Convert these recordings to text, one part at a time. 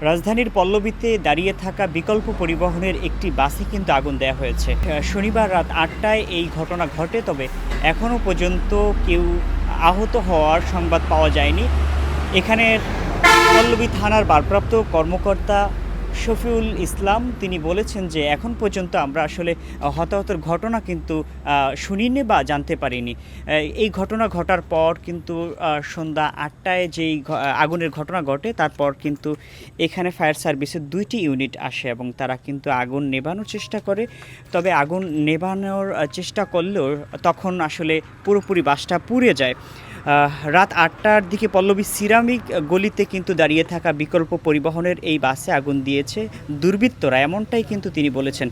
রাজধানীর পল্লবীতে দাঁড়িয়ে থাকা বিকল্প পরিবহনের একটি বাসে কিন্তু আগুন দেওয়া হয়েছে। শনিবার রাত ৮টায় এই ঘটনা ঘটে, তবে এখনও পর্যন্ত কেউ আহত হওয়ার সংবাদ পাওয়া যায়নি। এখানের পল্লবী থানার ভারপ্রাপ্ত কর্মকর্তা শফিউল ইসলাম তিনি বলেছেন যে এখন পর্যন্ত আমরা আসলে হতাহতের ঘটনা কিন্তু শুনিনি বা জানতে পারিনি। এই ঘটনা ঘটার পর কিন্তু সন্ধ্যা ৮টায় যেই আগুনের ঘটনা ঘটে তারপর কিন্তু এখানে ফায়ার সার্ভিসের ২টি ইউনিট আসে এবং তারা কিন্তু আগুন নেভানোর চেষ্টা করে। তবে আগুন নেভানোর চেষ্টা করলেও তখন আসলে পুরোপুরি বাসটা পুড়ে যায়। রাত ৮টার দিকে পল্লবী সিরামিক গলিতে কিন্তু দাঁড়িয়ে থাকা বিকল্প পরিবহনের এই বাসে আগুন দিয়েছে দুর্বৃত্তরা, এমনটাই কিন্তু তিনি বলেছেন।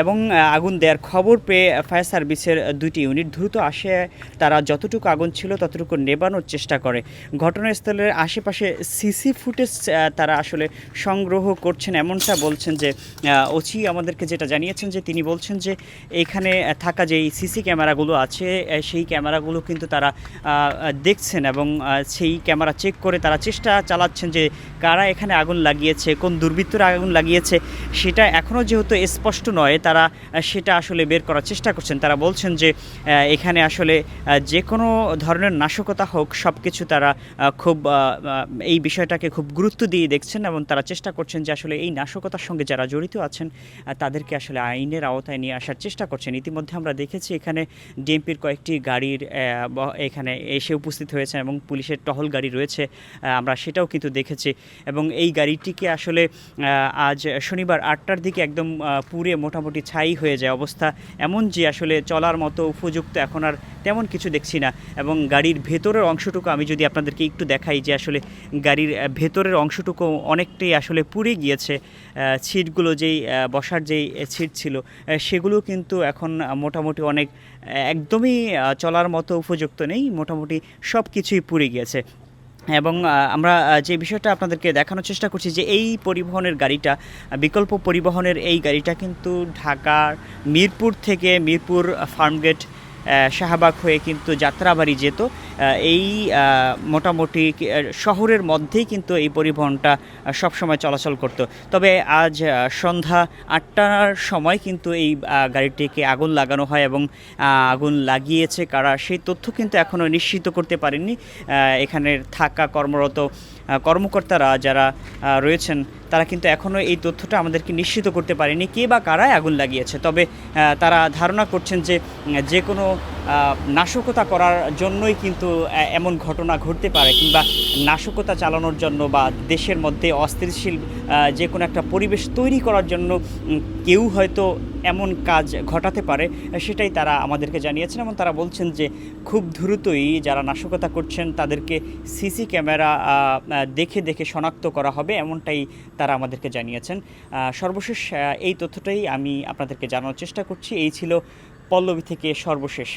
এবং আগুন দেওয়ার খবর পেয়ে ফায়ার সার্ভিসের ২টি ইউনিট দ্রুত আসে। তারা যতটুকু আগুন ছিল ততটুকু নেভানোর চেষ্টা করে। ঘটনাস্থলের আশেপাশে সিসি ফুটেজ তারা আসলে সংগ্রহ করছেন, এমনটা বলছেন যে ওসি আমাদেরকে যেটা জানিয়েছেন যে তিনি বলছেন যে এখানে থাকা যেই সিসি ক্যামেরাগুলো আছে সেই ক্যামেরাগুলো কিন্তু তারা দেখছেন এবং সেই ক্যামেরা চেক করে তারা চেষ্টা চালাচ্ছেন যে কারা এখানে আগুন লাগিয়েছে, কোন দুর্বৃত্তরা আগুন লাগিয়েছে সেটা এখনও যেহেতু স্পষ্ট নয়, তারা সেটা আসলে বের করার চেষ্টা করছেন। তারা বলছেন যে এখানে আসলে যে কোনো ধরনের নাশকতা হোক সব কিছু তারা খুব এই বিষয়টাকে খুব গুরুত্ব দিয়ে দেখছেন এবং তারা চেষ্টা করছেন যে আসলে এই নাশকতার সঙ্গে যারা জড়িত আছেন তাদেরকে আসলে আইনের আওতায় নিয়ে আসার চেষ্টা করছেন। ইতিমধ্যে আমরা দেখেছি এখানে ডিএমপির কয়েকটি গাড়ির এখানে এসে উপস্থিত হয়েছে এবং পুলিশের টহল গাড়ি রয়েছে, আমরা সেটাও কিন্তু দেখেছি। এবং এই গাড়িটিকে আসলে আজ শনিবার ৮টার দিকে একদম পুড়ে মোটামুটি ছাই হয়ে যায় অবস্থা, এমন যে আসলে চলার মতো উপযুক্ত এখন আর তেমন কিছু দেখছি না। এবং গাড়ির ভেতরের অংশটুকু আমি যদি আপনাদেরকে একটু দেখাই যে আসলে গাড়ির ভেতরের অংশটুকু অনেকটাই আসলে পুড়ে গিয়েছে। সিটগুলো যেই বসার যেই সিট ছিল সেগুলো কিন্তু এখন মোটামুটি অনেক একদমই চলার মতো উপযুক্ত নেই, মোটামুটি সব কিছুই পুড়ে গিয়েছে। এবং আমরা যে বিষয়টা আপনাদেরকে দেখানোর চেষ্টা করছি যে এই পরিবহনের গাড়িটা, বিকল্প পরিবহনের এই গাড়িটা কিন্তু ঢাকার মিরপুর থেকে মিরপুর ফার্মগেট শাহবাগ হয়ে কিন্তু যাত্রাবাড়ি যেত। এই মোটামুটি শহরের মধ্যেই কিন্তু এই পরিবহনটা সবসময় চলাচল করত। তবে আজ সন্ধ্যা ৮টার সময় কিন্তু এই গাড়িটিকে আগুন লাগানো হয় এবং আগুন লাগিয়েছে কারা সেই তথ্য কিন্তু এখনও নিশ্চিত করতে পারেননি এখানের থাকা কর্মরত কর্মকর্তারা যারা রয়েছেন, তারা কিন্তু এখনও এই তথ্যটা আমাদেরকে নিশ্চিত করতে পারেনি কে বা কারাই আগুন লাগিয়েছে। তবে তারা ধারণা করছেন যে যে কোনো নাশকতা করার জন্যই কিন্তু এমন ঘটনা ঘটতে পারে, কিংবা নাশকতা চালানোর জন্য বা দেশের মধ্যে অস্থিতিশীল যে কোনো একটা পরিবেশ তৈরি করার জন্য কেউ হয়তো এমন কাজ ঘটাতে পারে, সেটাই তারা আমাদেরকে জানিয়েছেন। এবং তারা বলছেন যে খুব দ্রুতই যারা নাশকতা করছেন তাদেরকে সিসি ক্যামেরা দেখে দেখে শনাক্ত করা হবে, এমনটাই তারা আমাদেরকে জানিয়েছেন। সর্বশেষ এই তথ্যটাই আমি আপনাদেরকে জানানোর চেষ্টা করছি। এই ছিল পল্লবী থেকে সর্বশেষ।